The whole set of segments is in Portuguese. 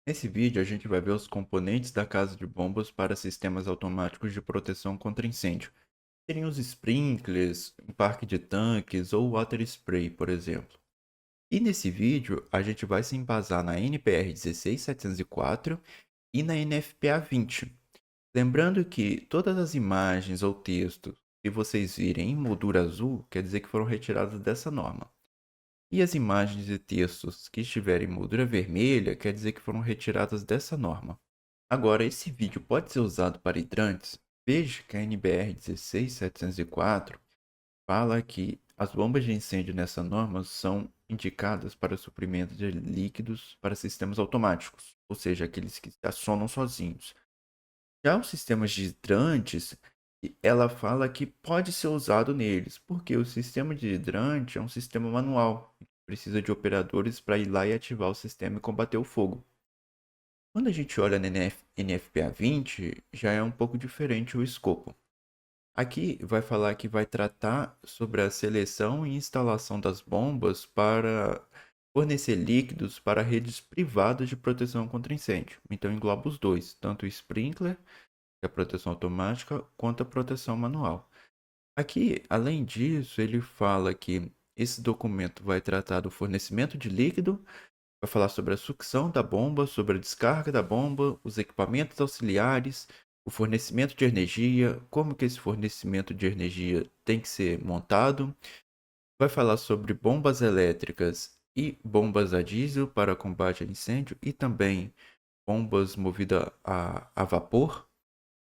Nesse vídeo, a gente vai ver os componentes da casa de bombas para sistemas automáticos de proteção contra incêndio. Seriam os sprinklers, um parque de tanques ou water spray, por exemplo. E nesse vídeo, a gente vai se embasar na NPR 16704 e na NFPA 20. Lembrando que todas as imagens ou textos que vocês virem em moldura azul, quer dizer que foram retiradas dessa norma. E as imagens e textos que estiverem em moldura vermelha, quer dizer que foram retiradas dessa norma. Agora, esse vídeo pode ser usado para hidrantes? Veja que a NBR 16704 fala que as bombas de incêndio nessa norma são indicadas para o suprimento de líquidos para sistemas automáticos, ou seja, aqueles que se acionam sozinhos. Já os sistemas de hidrantes, ela fala que pode ser usado neles, porque o sistema de hidrante é um sistema manual, que precisa de operadores para ir lá e ativar o sistema e combater o fogo. Quando a gente olha na NFPA 20, já é um pouco diferente o escopo. Aqui vai falar que vai tratar sobre a seleção e instalação das bombas para fornecer líquidos para redes privadas de proteção contra incêndio. Então engloba os dois, tanto o sprinkler, que é a proteção automática, quanto a proteção manual. Aqui, além disso, ele fala que esse documento vai tratar do fornecimento de líquido. Vai falar sobre a sucção da bomba, sobre a descarga da bomba, os equipamentos auxiliares, o fornecimento de energia, como que esse fornecimento de energia tem que ser montado. Vai falar sobre bombas elétricas e bombas a diesel para combate a incêndio e também bombas movidas a vapor.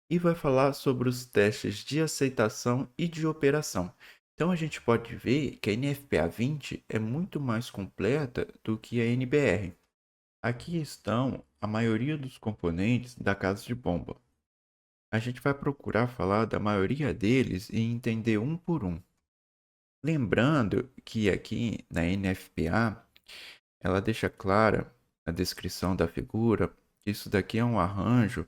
E vai falar sobre os testes de aceitação e de operação. Então a gente pode ver que a NFPA 20 é muito mais completa do que a NBR. Aqui estão a maioria dos componentes da casa de bomba. A gente vai procurar falar da maioria deles e entender um por um. Lembrando que aqui na NFPA, ela deixa clara na descrição da figura que isso daqui é um arranjo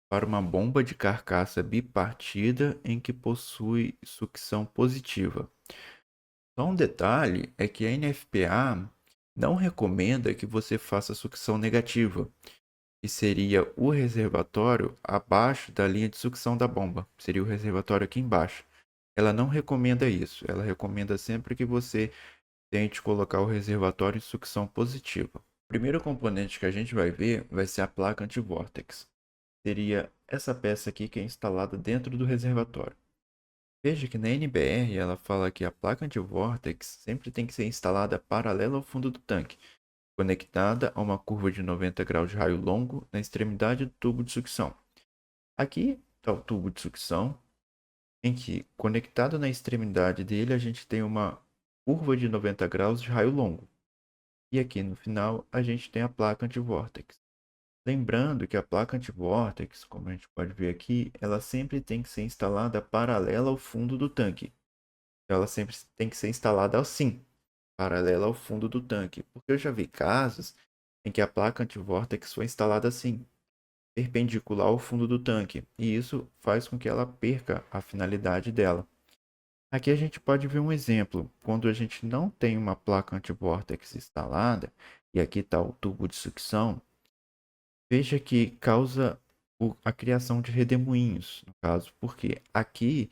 para uma bomba de carcaça bipartida em que possui sucção positiva. Só um detalhe é que a NFPA não recomenda que você faça sucção negativa, que seria o reservatório abaixo da linha de sucção da bomba. Seria o reservatório aqui embaixo. Ela não recomenda isso. Ela recomenda sempre que você tente colocar o reservatório em sucção positiva. O primeiro componente que a gente vai ver vai ser a placa anti-vortex. Seria essa peça aqui que é instalada dentro do reservatório. Veja que na NBR ela fala que a placa anti-vortex sempre tem que ser instalada paralela ao fundo do tanque, conectada a uma curva de 90 graus de raio longo na extremidade do tubo de sucção. Aqui está o tubo de sucção, em que, conectado na extremidade dele, a gente tem uma curva de 90 graus de raio longo. E aqui no final, a gente tem a placa anti-vortex. Lembrando que a placa anti-vortex, como a gente pode ver aqui, ela sempre tem que ser instalada paralela ao fundo do tanque. Ela sempre tem que ser instalada assim, paralela ao fundo do tanque. Porque eu já vi casos em que a placa anti-vortex foi instalada assim, perpendicular ao fundo do tanque, e isso faz com que ela perca a finalidade dela. Aqui a gente pode ver um exemplo, quando a gente não tem uma placa anti-vortex instalada, e aqui está o tubo de sucção, veja que causa a criação de redemoinhos, no caso, porque aqui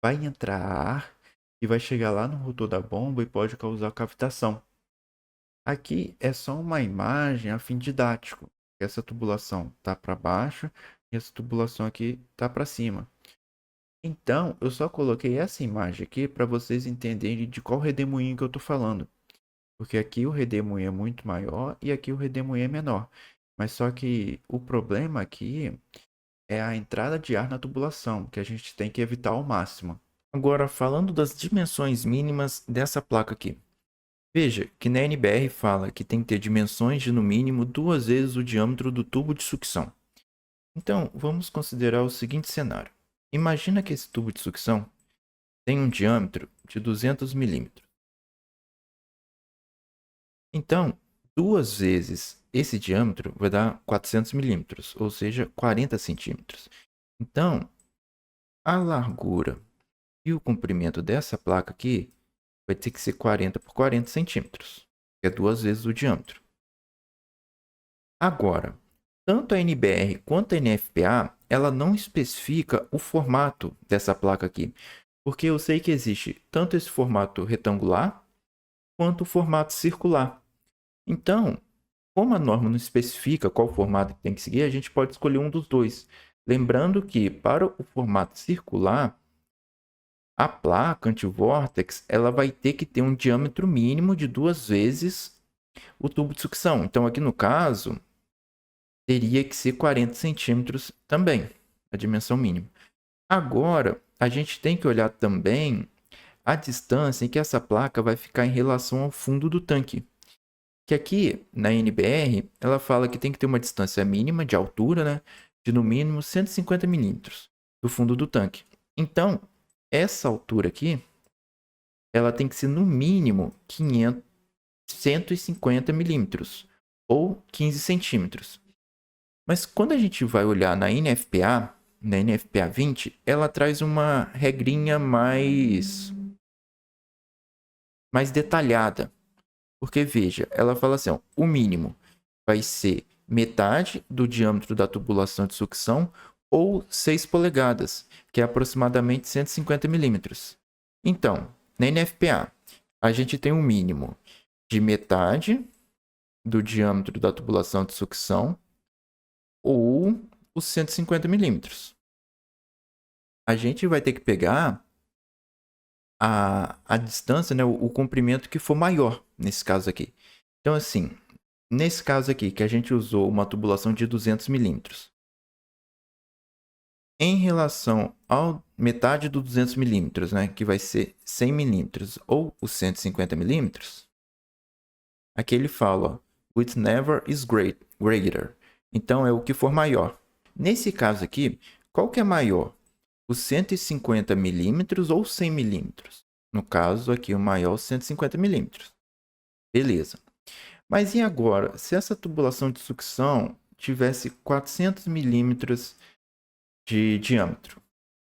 vai entrar ar e vai chegar lá no rotor da bomba e pode causar cavitação. Aqui é só uma imagem a fim didático. Essa tubulação está para baixo e essa tubulação aqui está para cima. Então, eu só coloquei essa imagem aqui para vocês entenderem de qual redemoinho que eu estou falando. Porque aqui o redemoinho é muito maior e aqui o redemoinho é menor. Mas só que o problema aqui é a entrada de ar na tubulação, que a gente tem que evitar ao máximo. Agora, falando das dimensões mínimas dessa placa aqui. Veja que na NBR fala que tem que ter dimensões de no mínimo 2 vezes o diâmetro do tubo de sucção. Então, vamos considerar o seguinte cenário. Imagina que esse tubo de sucção tem um diâmetro de 200 milímetros. Então, 2 vezes esse diâmetro vai dar 400 milímetros, ou seja, 40 centímetros. Então, a largura e o comprimento dessa placa aqui vai ter que ser 40 por 40 centímetros, que é 2 vezes o diâmetro. Agora, Tanto a NBR quanto a NFPA, ela não especifica o formato dessa placa aqui, porque eu sei que existe tanto esse formato retangular quanto o formato circular. Então, como a norma não especifica qual formato que tem que seguir, a gente pode escolher um dos dois. Lembrando que para o formato circular, a placa anti-vortex ela vai ter que ter um diâmetro mínimo de 2 vezes o tubo de sucção. Então, aqui no caso, teria que ser 40 centímetros também, a dimensão mínima. Agora, a gente tem que olhar também a distância em que essa placa vai ficar em relação ao fundo do tanque. Que aqui, na NBR, ela fala que tem que ter uma distância mínima de altura, né, de no mínimo 150 milímetros do fundo do tanque. Então, essa altura aqui, ela tem que ser no mínimo 150 milímetros, ou 15 centímetros. Mas quando a gente vai olhar na NFPA 20, ela traz uma regrinha mais detalhada. Porque, veja, ela fala assim, ó, o mínimo vai ser metade do diâmetro da tubulação de sucção ou 6 polegadas, que é aproximadamente 150 milímetros. Então, na NFPA, a gente tem um mínimo de metade do diâmetro da tubulação de sucção ou os 150 milímetros. A gente vai ter que pegar a distância, né, o comprimento que for maior nesse caso aqui. Então, assim, nesse caso aqui, que a gente usou uma tubulação de 200 milímetros, em relação à metade do 200 milímetros, né, que vai ser 100 milímetros ou os 150 milímetros, aqui ele fala, ó, whichever is greater. Então, é o que for maior. Nesse caso aqui, qual que é maior? Os 150 milímetros ou 100 milímetros? No caso aqui, o maior, 150 milímetros. Beleza. Mas e agora, se essa tubulação de sucção tivesse 400 milímetros de diâmetro?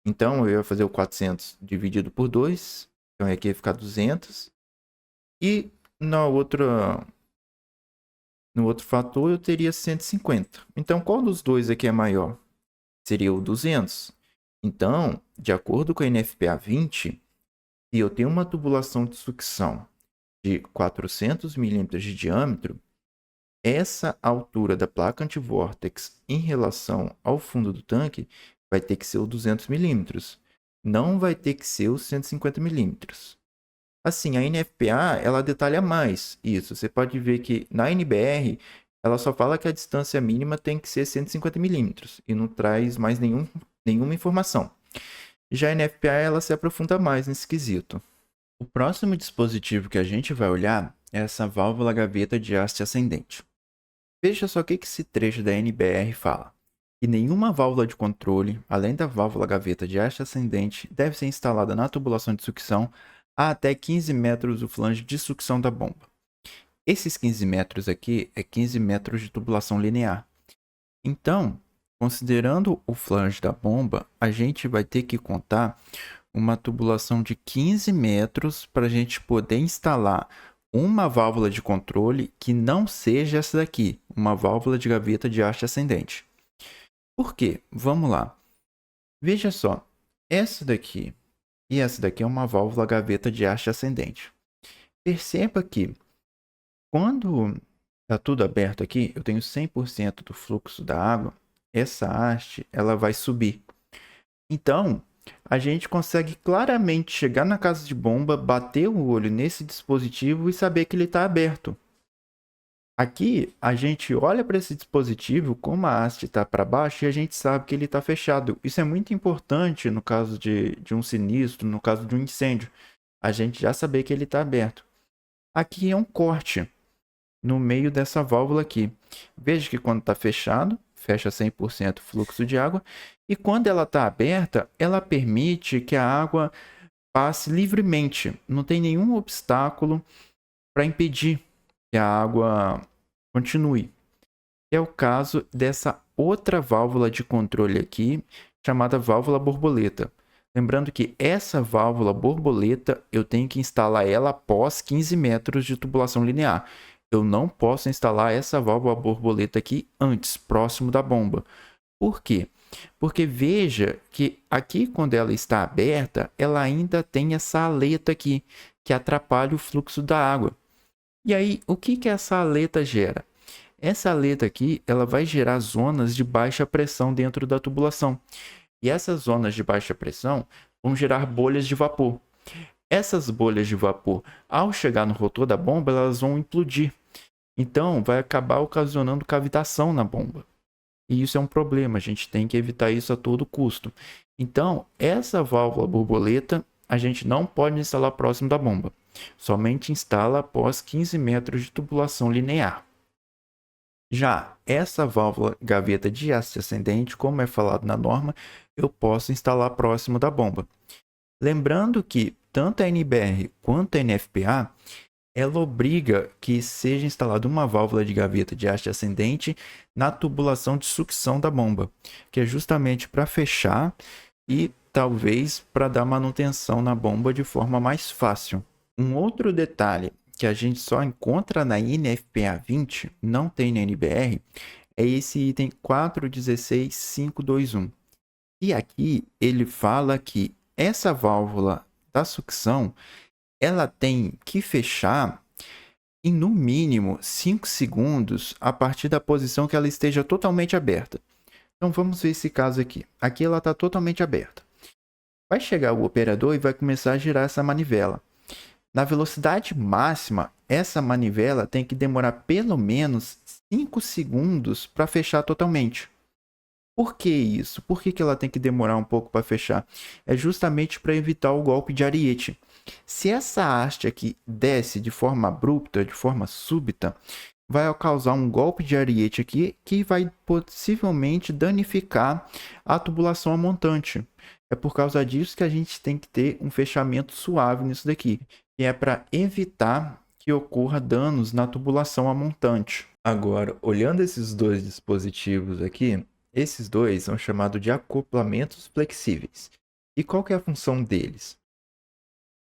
Então, eu ia fazer o 400 dividido por 2. Então, aqui ia ficar 200. E no outro fator, eu teria 150. Então, qual dos dois aqui é maior? Seria o 200. Então, de acordo com a NFPA 20, se eu tenho uma tubulação de sucção de 400 milímetros de diâmetro, essa altura da placa anti-vortex em relação ao fundo do tanque vai ter que ser o 200 milímetros. Não vai ter que ser os 150 milímetros. Assim, a NFPA, ela detalha mais isso. Você pode ver que na NBR, ela só fala que a distância mínima tem que ser 150 milímetros e não traz mais nenhuma informação. Já a NFPA, ela se aprofunda mais nesse quesito. O próximo dispositivo que a gente vai olhar é essa válvula gaveta de haste ascendente. Veja só o que esse trecho da NBR fala. Que nenhuma válvula de controle, além da válvula gaveta de haste ascendente, deve ser instalada na tubulação de sucção a até 15 metros do flange de sucção da bomba. Esses 15 metros aqui é 15 metros de tubulação linear. Então, considerando o flange da bomba, a gente vai ter que contar uma tubulação de 15 metros para a gente poder instalar uma válvula de controle que não seja essa daqui, uma válvula de gaveta de haste ascendente. Por quê? Vamos lá. Veja só, essa daqui e essa daqui é uma válvula gaveta de haste ascendente. Perceba que quando está tudo aberto aqui, eu tenho 100% do fluxo da água, essa haste ela vai subir. Então, a gente consegue claramente chegar na casa de bomba, bater o olho nesse dispositivo e saber que ele está aberto. Aqui, a gente olha para esse dispositivo, como a haste está para baixo, e a gente sabe que ele está fechado. Isso é muito importante no caso de um sinistro, no caso de um incêndio. A gente já saber que ele está aberto. Aqui é um corte no meio dessa válvula aqui. Veja que quando está fechado, fecha 100% fluxo de água. E quando ela está aberta, ela permite que a água passe livremente. Não tem nenhum obstáculo para impedir que a água continue. É o caso dessa outra válvula de controle aqui, chamada válvula borboleta. Lembrando que essa válvula borboleta, eu tenho que instalar ela após 15 metros de tubulação linear. eu não posso instalar essa válvula borboleta aqui antes, próximo da bomba. Por quê? Porque veja que aqui, quando ela está aberta, ela ainda tem essa aleta aqui, que atrapalha o fluxo da água. E aí, o que que essa aleta gera? Essa aleta aqui, ela vai gerar zonas de baixa pressão dentro da tubulação. E essas zonas de baixa pressão vão gerar bolhas de vapor. Essas bolhas de vapor, ao chegar no rotor da bomba, elas vão implodir. Então, vai acabar ocasionando cavitação na bomba. E isso é um problema, a gente tem que evitar isso a todo custo. Então, essa válvula borboleta, a gente não pode instalar próximo da bomba. Somente instala após 15 metros de tubulação linear. Já essa válvula gaveta de haste ascendente, como é falado na norma, eu posso instalar próximo da bomba. Lembrando que tanto a NBR quanto a NFPA, ela obriga que seja instalada uma válvula de gaveta de haste ascendente na tubulação de sucção da bomba, que é justamente para fechar e talvez para dar manutenção na bomba de forma mais fácil. Um outro detalhe que a gente só encontra na NFPA 20, não tem na NBR, é esse item 416521. E aqui ele fala que essa válvula da sucção, ela tem que fechar em no mínimo 5 segundos a partir da posição que ela esteja totalmente aberta. Então vamos ver esse caso aqui. Aqui ela está totalmente aberta. Vai chegar o operador e vai começar a girar essa manivela. Na velocidade máxima, essa manivela tem que demorar pelo menos 5 segundos para fechar totalmente. Por que isso? Por que ela tem que demorar um pouco para fechar? É justamente para evitar o golpe de ariete. Se essa haste aqui desce de forma abrupta, de forma súbita, vai causar um golpe de ariete aqui que vai possivelmente danificar a tubulação a montante. É por causa disso que a gente tem que ter um fechamento suave nisso daqui, que é para evitar que ocorra danos na tubulação a montante. Agora, olhando esses dois dispositivos aqui, esses dois são chamados de acoplamentos flexíveis. E qual que é a função deles?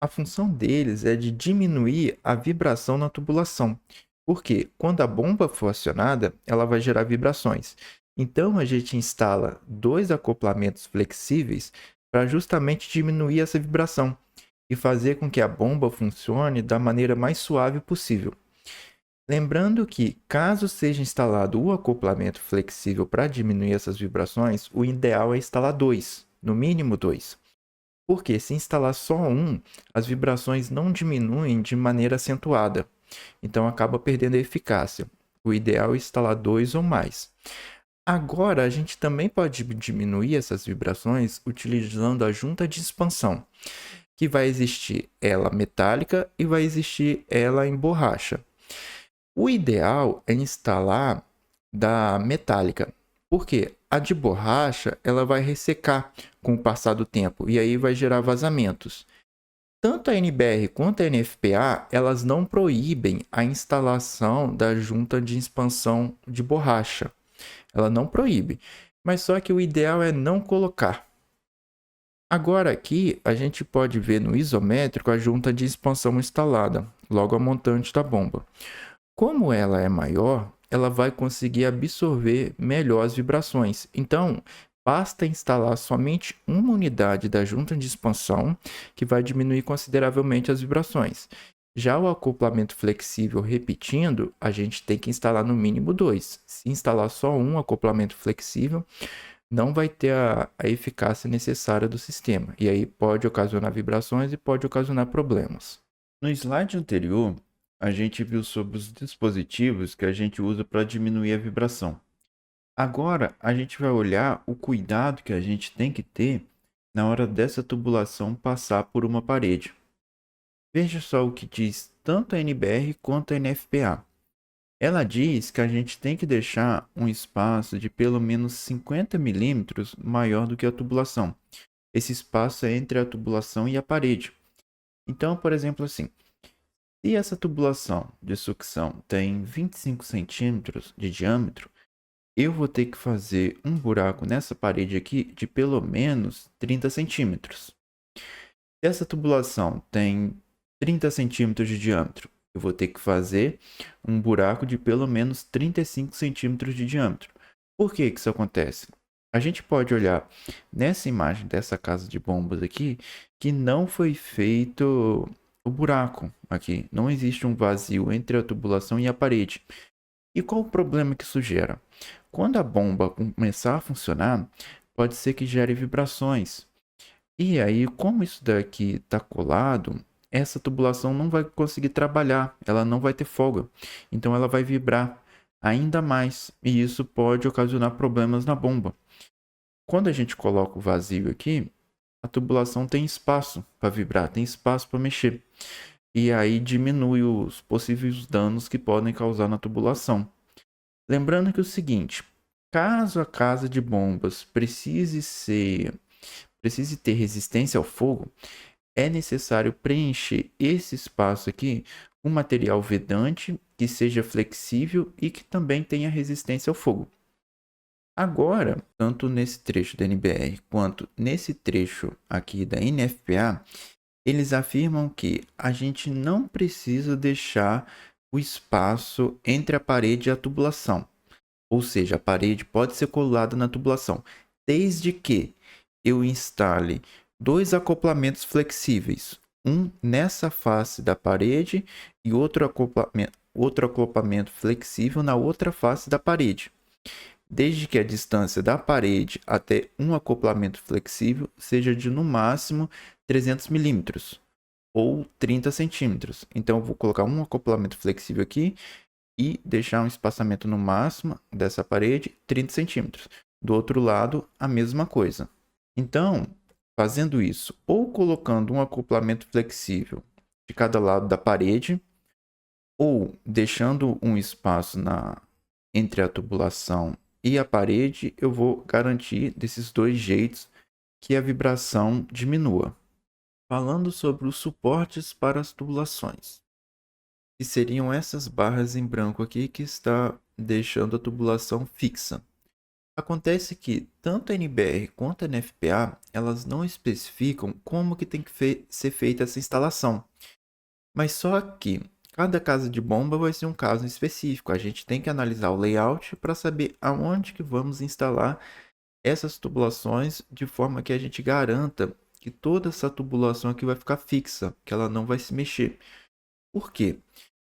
A função deles é de diminuir a vibração na tubulação. Porque quando a bomba for acionada, ela vai gerar vibrações. Então a gente instala dois acoplamentos flexíveis para justamente diminuir essa vibração e fazer com que a bomba funcione da maneira mais suave possível. Lembrando que, caso seja instalado o acoplamento flexível para diminuir essas vibrações, o ideal é instalar dois, no mínimo dois. Porque se instalar só um, as vibrações não diminuem de maneira acentuada, então acaba perdendo a eficácia. O ideal é instalar dois ou mais. Agora, a gente também pode diminuir essas vibrações utilizando a junta de expansão, que vai existir ela metálica e vai existir ela em borracha. O ideal é instalar da metálica, porque a de borracha ela vai ressecar com o passar do tempo e aí vai gerar vazamentos. Tanto a NBR quanto a NFPA, elas não proíbem a instalação da junta de expansão de borracha. Ela não proíbe, mas só que o ideal é não colocar. Agora aqui a gente pode ver no isométrico a junta de expansão instalada, logo a montante da bomba. Como ela é maior, ela vai conseguir absorver melhor as vibrações. Então, basta instalar somente uma unidade da junta de expansão, que vai diminuir consideravelmente as vibrações. Já o acoplamento flexível repetindo, a gente tem que instalar no mínimo dois. Se instalar só um acoplamento flexível, não vai ter a eficácia necessária do sistema. E aí pode ocasionar vibrações e pode ocasionar problemas. No slide anterior, a gente viu sobre os dispositivos que a gente usa para diminuir a vibração. Agora, a gente vai olhar o cuidado que a gente tem que ter na hora dessa tubulação passar por uma parede. Veja só o que diz tanto a NBR quanto a NFPA. Ela diz que a gente tem que deixar um espaço de pelo menos 50 milímetros maior do que a tubulação. Esse espaço é entre a tubulação e a parede. Então, por exemplo, assim, se essa tubulação de sucção tem 25 centímetros de diâmetro, eu vou ter que fazer um buraco nessa parede aqui de pelo menos 30 centímetros. Se essa tubulação tem 30 centímetros de diâmetro, eu vou ter que fazer um buraco de pelo menos 35 centímetros de diâmetro. Por que que isso acontece? A gente pode olhar nessa imagem dessa casa de bombas aqui, que não foi feito o buraco aqui. Não existe um vazio entre a tubulação e a parede. E qual o problema que isso gera? Quando a bomba começar a funcionar, pode ser que gere vibrações. E aí, como isso daqui está colado, essa tubulação não vai conseguir trabalhar, ela não vai ter folga. Então ela vai vibrar ainda mais e isso pode ocasionar problemas na bomba. Quando a gente coloca o vazio aqui, a tubulação tem espaço para vibrar, tem espaço para mexer. E aí diminui os possíveis danos que podem causar na tubulação. Lembrando que é o seguinte, caso a casa de bombas precise ter resistência ao fogo, é necessário preencher esse espaço aqui com material vedante que seja flexível e que também tenha resistência ao fogo. Agora, tanto nesse trecho da NBR quanto nesse trecho aqui da NFPA, eles afirmam que a gente não precisa deixar o espaço entre a parede e a tubulação. Ou seja, a parede pode ser colada na tubulação, desde que eu instale dois acoplamentos flexíveis, um nessa face da parede e outro acoplamento flexível na outra face da parede. Desde que a distância da parede até um acoplamento flexível seja de no máximo 300 milímetros ou 30 centímetros. Então eu vou colocar um acoplamento flexível aqui e deixar um espaçamento no máximo dessa parede 30 centímetros. Do outro lado, a mesma coisa. Então, fazendo isso, ou colocando um acoplamento flexível de cada lado da parede, ou deixando um espaço entre a tubulação e a parede, eu vou garantir desses dois jeitos que a vibração diminua. Falando sobre os suportes para as tubulações, que seriam essas barras em branco aqui que está deixando a tubulação fixa. Acontece que tanto a NBR quanto a NFPA, elas não especificam como que tem que ser feita essa instalação. Mas só que cada casa de bomba vai ser um caso específico. A gente tem que analisar o layout para saber aonde que vamos instalar essas tubulações de forma que a gente garanta que toda essa tubulação aqui vai ficar fixa, que ela não vai se mexer. Por quê?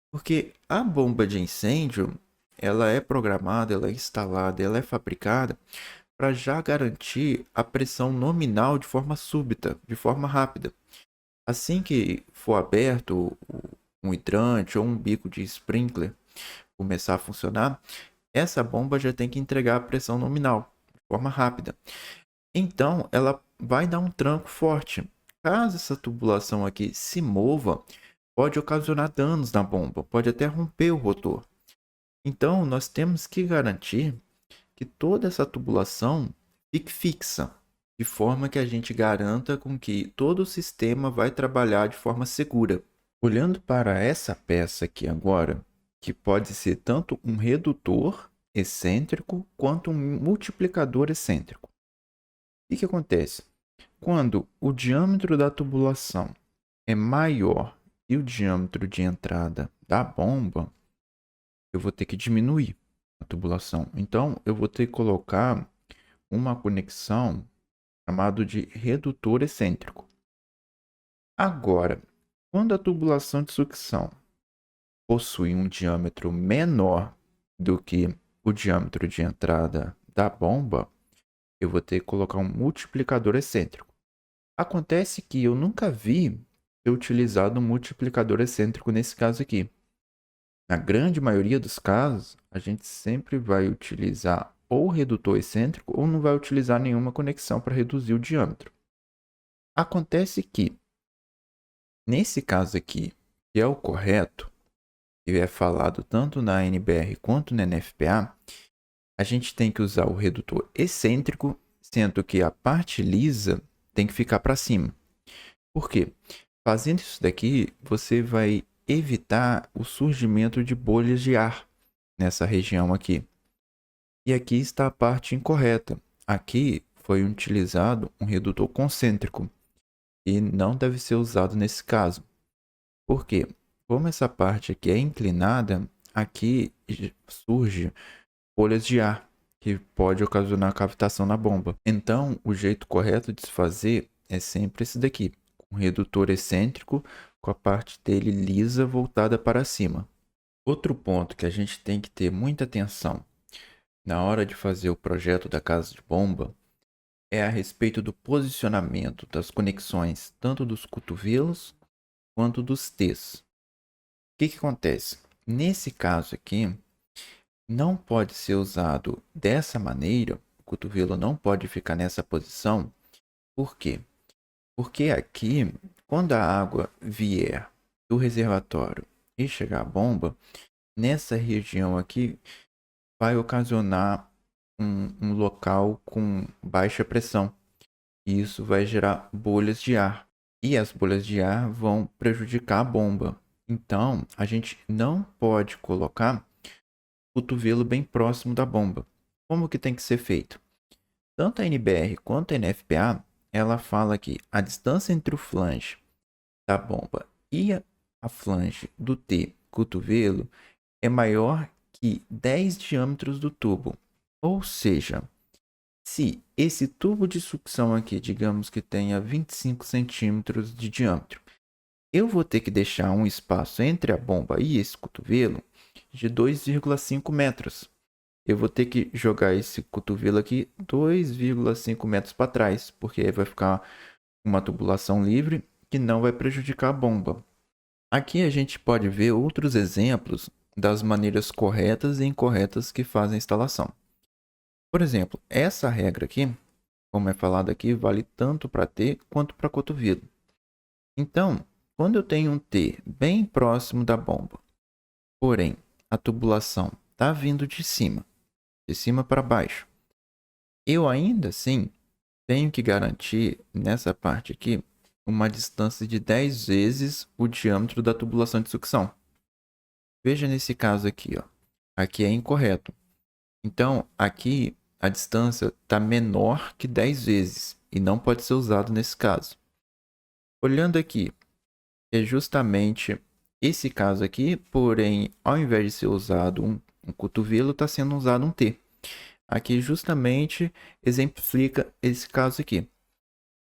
Porque a bomba de incêndio, ela é programada, ela é instalada, ela é fabricada para já garantir a pressão nominal de forma súbita, de forma rápida. Assim que for aberto um hidrante ou um bico de sprinkler começar a funcionar, essa bomba já tem que entregar a pressão nominal de forma rápida. Então, ela vai dar um tranco forte. Caso essa tubulação aqui se mova, pode ocasionar danos na bomba, pode até romper o rotor. Então, nós temos que garantir que toda essa tubulação fique fixa, de forma que a gente garanta com que todo o sistema vai trabalhar de forma segura. Olhando para essa peça aqui agora, que pode ser tanto um redutor excêntrico quanto um multiplicador excêntrico. O que acontece? Quando o diâmetro da tubulação é maior que o diâmetro de entrada da bomba, eu vou ter que diminuir a tubulação. Então, eu vou ter que colocar uma conexão chamada de redutor excêntrico. Agora, quando a tubulação de sucção possui um diâmetro menor do que o diâmetro de entrada da bomba, eu vou ter que colocar um multiplicador excêntrico. Acontece que eu nunca vi ser utilizado um multiplicador excêntrico nesse caso aqui. Na grande maioria dos casos, a gente sempre vai utilizar ou redutor excêntrico ou não vai utilizar nenhuma conexão para reduzir o diâmetro. Acontece que, nesse caso aqui, que é o correto, que é falado tanto na NBR quanto na NFPA, a gente tem que usar o redutor excêntrico, sendo que a parte lisa tem que ficar para cima. Por quê? Fazendo isso daqui, você vai evitar o surgimento de bolhas de ar nessa região aqui. E aqui está a parte incorreta. Aqui foi utilizado um redutor concêntrico e não deve ser usado nesse caso. Por quê? Como essa parte aqui é inclinada, aqui surge bolhas de ar, que pode ocasionar cavitação na bomba. Então, o jeito correto de se fazer é sempre esse daqui, com redutor excêntrico, com a parte dele lisa voltada para cima. Outro ponto que a gente tem que ter muita atenção na hora de fazer o projeto da casa de bomba é a respeito do posicionamento das conexões, tanto dos cotovelos quanto dos T's. O que acontece? Nesse caso aqui, não pode ser usado dessa maneira, o cotovelo não pode ficar nessa posição. Por quê? Porque aqui, quando a água vier do reservatório e chegar à bomba, nessa região aqui vai ocasionar um local com baixa pressão. E isso vai gerar bolhas de ar. E as bolhas de ar vão prejudicar a bomba. Então, a gente não pode colocar o cotovelo bem próximo da bomba. Como que tem que ser feito? Tanto a NBR quanto a NFPA, ela fala que a distância entre o flange da bomba e a flange do T cotovelo é maior que 10 diâmetros do tubo. Ou seja, se esse tubo de sucção aqui, digamos que tenha 25 centímetros de diâmetro, eu vou ter que deixar um espaço entre a bomba e esse cotovelo de 2,5 metros. Eu vou ter que jogar esse cotovelo aqui 2,5 metros para trás, porque aí vai ficar uma tubulação livre que não vai prejudicar a bomba. Aqui a gente pode ver outros exemplos das maneiras corretas e incorretas que fazem a instalação. Por exemplo, essa regra aqui, como é falado aqui, vale tanto para T quanto para cotovelo. Então, quando eu tenho um T bem próximo da bomba, porém a tubulação está vindo de cima para baixo, eu ainda assim tenho que garantir nessa parte aqui uma distância de 10 vezes o diâmetro da tubulação de sucção. Veja nesse caso aqui, ó. Aqui é incorreto. Então, aqui a distância está menor que 10 vezes e não pode ser usado nesse caso. Olhando aqui, é justamente esse caso aqui, porém, ao invés de ser usado um cotovelo, está sendo usado um T. Aqui justamente exemplifica esse caso aqui.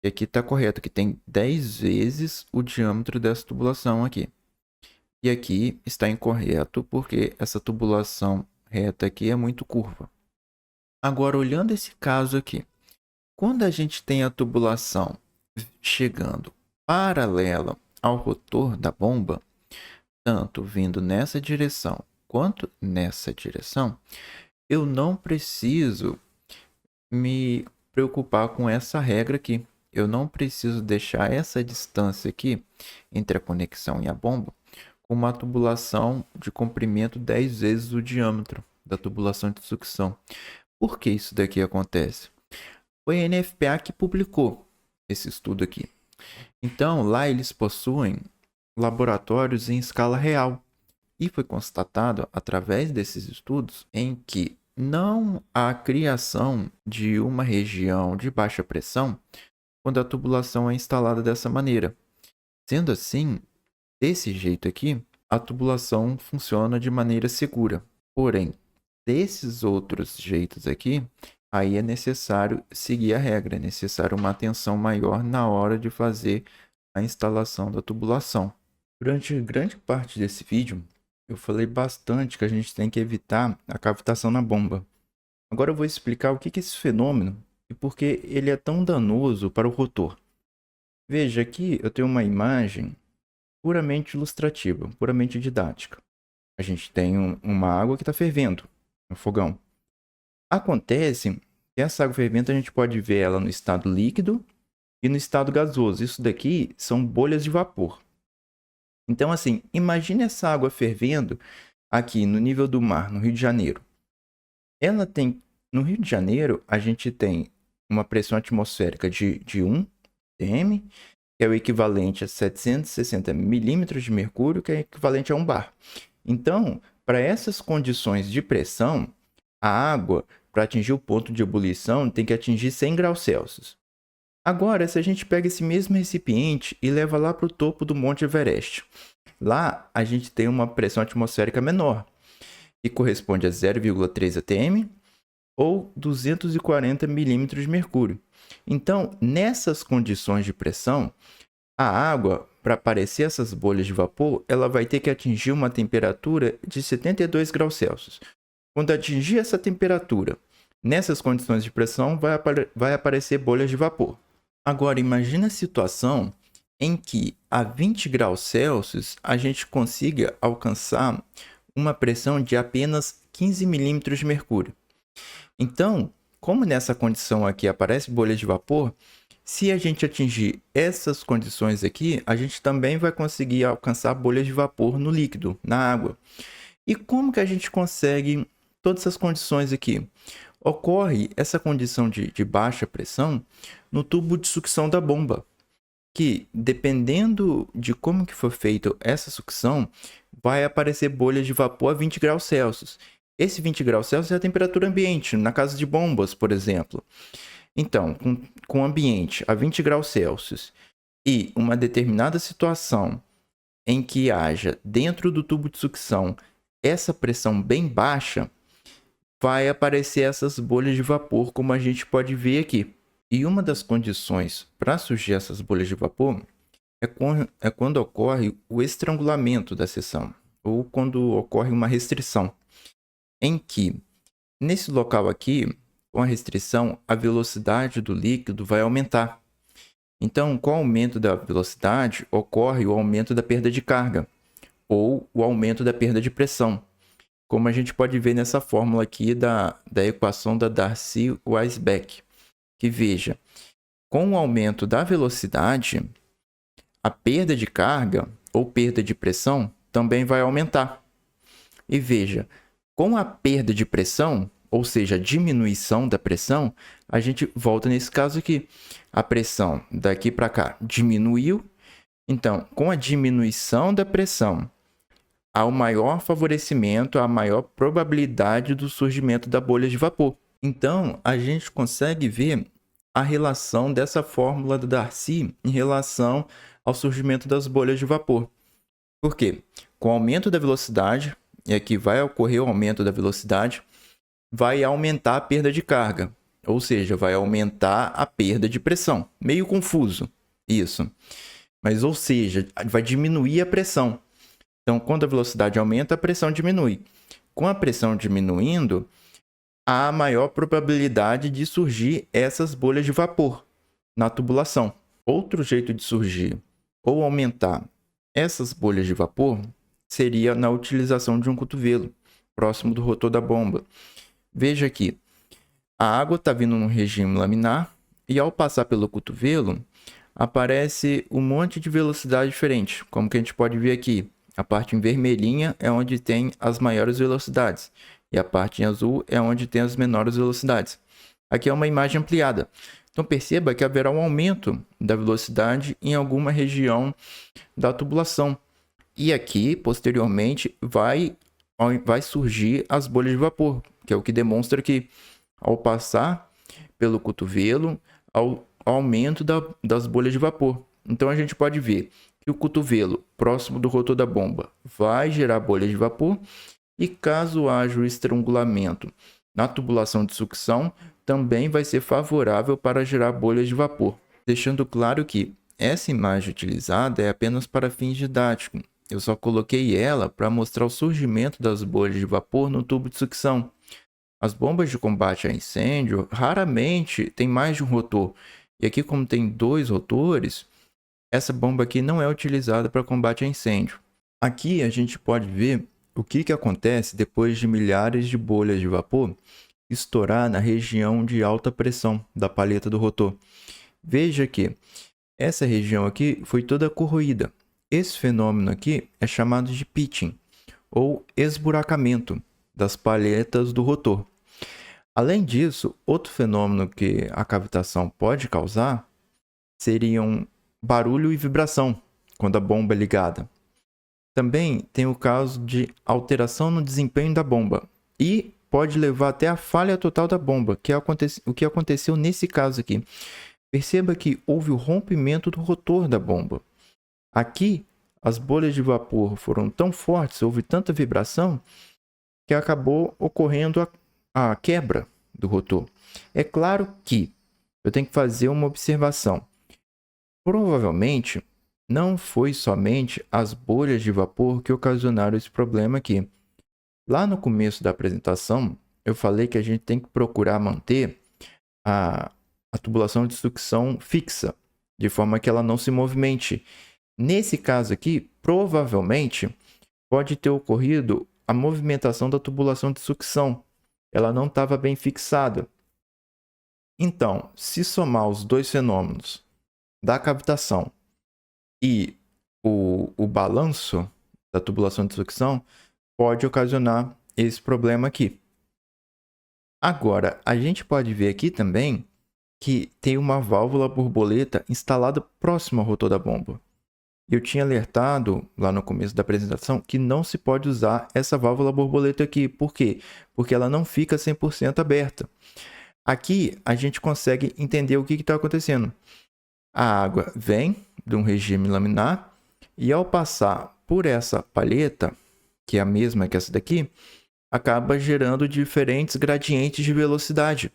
E aqui está correto, que tem 10 vezes o diâmetro dessa tubulação aqui. E aqui está incorreto, porque essa tubulação reta aqui é muito curva. Agora, olhando esse caso aqui, quando a gente tem a tubulação chegando paralela ao rotor da bomba, tanto vindo nessa direção quanto nessa direção, eu não preciso me preocupar com essa regra aqui. Eu não preciso deixar essa distância aqui entre a conexão e a bomba com uma tubulação de comprimento 10 vezes o diâmetro da tubulação de sucção. Por que isso daqui acontece? Foi a NFPA que publicou esse estudo aqui. Então, lá eles possuem laboratórios em escala real. E foi constatado, através desses estudos, em que não há criação de uma região de baixa pressão quando a tubulação é instalada dessa maneira. Sendo assim, desse jeito aqui, a tubulação funciona de maneira segura. Porém, desses outros jeitos aqui, aí é necessário seguir a regra, é necessário uma atenção maior na hora de fazer a instalação da tubulação. Durante grande parte desse vídeo, eu falei bastante que a gente tem que evitar a cavitação na bomba. Agora eu vou explicar o que é esse fenômeno e por que ele é tão danoso para o rotor. Veja, aqui eu tenho uma imagem puramente ilustrativa, puramente didática. A gente tem uma água que está fervendo no fogão. Acontece que essa água fervente a gente pode ver ela no estado líquido e no estado gasoso. Isso daqui são bolhas de vapor. Então, assim, imagine essa água fervendo aqui no nível do mar, no Rio de Janeiro. No Rio de Janeiro, a gente tem uma pressão atmosférica de 1 atm, que é o equivalente a 760 milímetros de mercúrio, que é equivalente a 1 bar. Então, para essas condições de pressão, a água, para atingir o ponto de ebulição, tem que atingir 100 graus Celsius. Agora, se a gente pega esse mesmo recipiente e leva lá para o topo do Monte Everest, Lá a gente tem uma pressão atmosférica menor, que corresponde a 0,3 atm ou 240 milímetros de mercúrio. Então, nessas condições de pressão, a água, para aparecer essas bolhas de vapor, ela vai ter que atingir uma temperatura de 72 graus Celsius. Quando atingir essa temperatura, nessas condições de pressão, vai aparecer bolhas de vapor. Agora, imagina a situação em que a 20 graus Celsius a gente consiga alcançar uma pressão de apenas 15 milímetros de mercúrio. Então, como nessa condição aqui aparece bolhas de vapor, se a gente atingir essas condições aqui, a gente também vai conseguir alcançar bolhas de vapor no líquido, na água. E como que a gente consegue todas essas condições aqui? Ocorre essa condição de baixa pressão no tubo de sucção da bomba, que dependendo de como que for feita essa sucção, vai aparecer bolhas de vapor a 20 graus Celsius. Esse 20 graus Celsius é a temperatura ambiente, na casa de bombas, por exemplo. Então, com o ambiente a 20 graus Celsius e uma determinada situação em que haja dentro do tubo de sucção essa pressão bem baixa, vai aparecer essas bolhas de vapor, como a gente pode ver aqui. E uma das condições para surgir essas bolhas de vapor é quando ocorre o estrangulamento da seção, ou quando ocorre uma restrição, em que, nesse local aqui, com a restrição, a velocidade do líquido vai aumentar. Então, com o aumento da velocidade, ocorre o aumento da perda de carga, ou o aumento da perda de pressão, como a gente pode ver nessa fórmula aqui da equação da Darcy-Weisbach, que veja, com o aumento da velocidade, a perda de carga ou perda de pressão também vai aumentar. E veja, com a perda de pressão, ou seja, a diminuição da pressão, a gente volta nesse caso aqui. A pressão daqui para cá diminuiu. Então, com a diminuição da pressão, há um maior favorecimento, a maior probabilidade do surgimento da bolha de vapor. Então, a gente consegue ver a relação dessa fórmula da Darcy em relação ao surgimento das bolhas de vapor. Por quê? Com o aumento da velocidade, e aqui vai ocorrer o aumento da velocidade, vai aumentar a perda de carga, ou seja, vai aumentar a perda de pressão. Meio confuso isso, mas ou seja, vai diminuir a pressão. Então, quando a velocidade aumenta, a pressão diminui. Com a pressão diminuindo, há maior probabilidade de surgir essas bolhas de vapor na tubulação. Outro jeito de surgir ou aumentar essas bolhas de vapor seria na utilização de um cotovelo próximo do rotor da bomba. Veja aqui, a água está vindo no regime laminar e ao passar pelo cotovelo, aparece um monte de velocidade diferente, como que a gente pode ver aqui. A parte em vermelhinha é onde tem as maiores velocidades e a parte em azul é onde tem as menores velocidades. Aqui é uma imagem ampliada. Então perceba que haverá um aumento da velocidade em alguma região da tubulação. E aqui, posteriormente, vai surgir as bolhas de vapor, que é o que demonstra que ao passar pelo cotovelo, ao aumento das bolhas de vapor. Então a gente pode ver que o cotovelo próximo do rotor da bomba vai gerar bolhas de vapor e caso haja o estrangulamento na tubulação de sucção, também vai ser favorável para gerar bolhas de vapor. Deixando claro que essa imagem utilizada é apenas para fins didáticos. Eu só coloquei ela para mostrar o surgimento das bolhas de vapor no tubo de sucção. As bombas de combate a incêndio raramente tem mais de um rotor. E aqui, como tem 2 rotores, essa bomba aqui não é utilizada para combate a incêndio. Aqui a gente pode ver o que acontece depois de milhares de bolhas de vapor estourar na região de alta pressão da palheta do rotor. Veja que essa região aqui foi toda corroída. Esse fenômeno aqui é chamado de pitching, ou esburacamento das palhetas do rotor. Além disso, outro fenômeno que a cavitação pode causar seriam barulho e vibração quando a bomba é ligada. Também tem o caso de alteração no desempenho da bomba e pode levar até a falha total da bomba, que é o que aconteceu nesse caso aqui. Perceba que houve o rompimento do rotor da bomba. Aqui, as bolhas de vapor foram tão fortes, houve tanta vibração, que acabou ocorrendo a quebra do rotor. É claro que eu tenho que fazer uma observação. Provavelmente, não foi somente as bolhas de vapor que ocasionaram esse problema aqui. Lá no começo da apresentação, eu falei que a gente tem que procurar manter a tubulação de sucção fixa, de forma que ela não se movimente. Nesse caso aqui, provavelmente, pode ter ocorrido a movimentação da tubulação de sucção. Ela não estava bem fixada. Então, se somar os dois fenômenos da cavitação e o balanço da tubulação de sucção, pode ocasionar esse problema aqui. Agora, a gente pode ver aqui também que tem uma válvula borboleta instalada próximo ao rotor da bomba. Eu tinha alertado lá no começo da apresentação que não se pode usar essa válvula borboleta aqui. Por quê? Porque ela não fica 100% aberta. Aqui a gente consegue entender o que está acontecendo. A água vem de um regime laminar e ao passar por essa palheta, que é a mesma que essa daqui, acaba gerando diferentes gradientes de velocidade.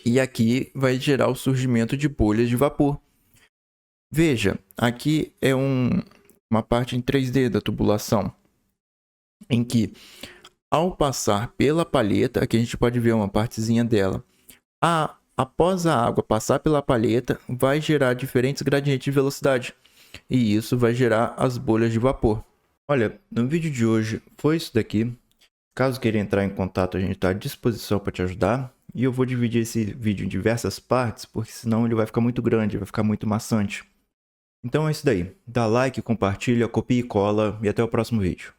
E aqui vai gerar o surgimento de bolhas de vapor. Veja, aqui é uma parte em 3D da tubulação, em que ao passar pela palheta, aqui a gente pode ver uma partezinha dela, após a água passar pela palheta, vai gerar diferentes gradientes de velocidade. E isso vai gerar as bolhas de vapor. Olha, no vídeo de hoje foi isso daqui. Caso queira entrar em contato, a gente está à disposição para te ajudar. E eu vou dividir esse vídeo em diversas partes, porque senão ele vai ficar muito grande, vai ficar muito maçante. Então é isso daí. Dá like, compartilha, copia e cola e até o próximo vídeo.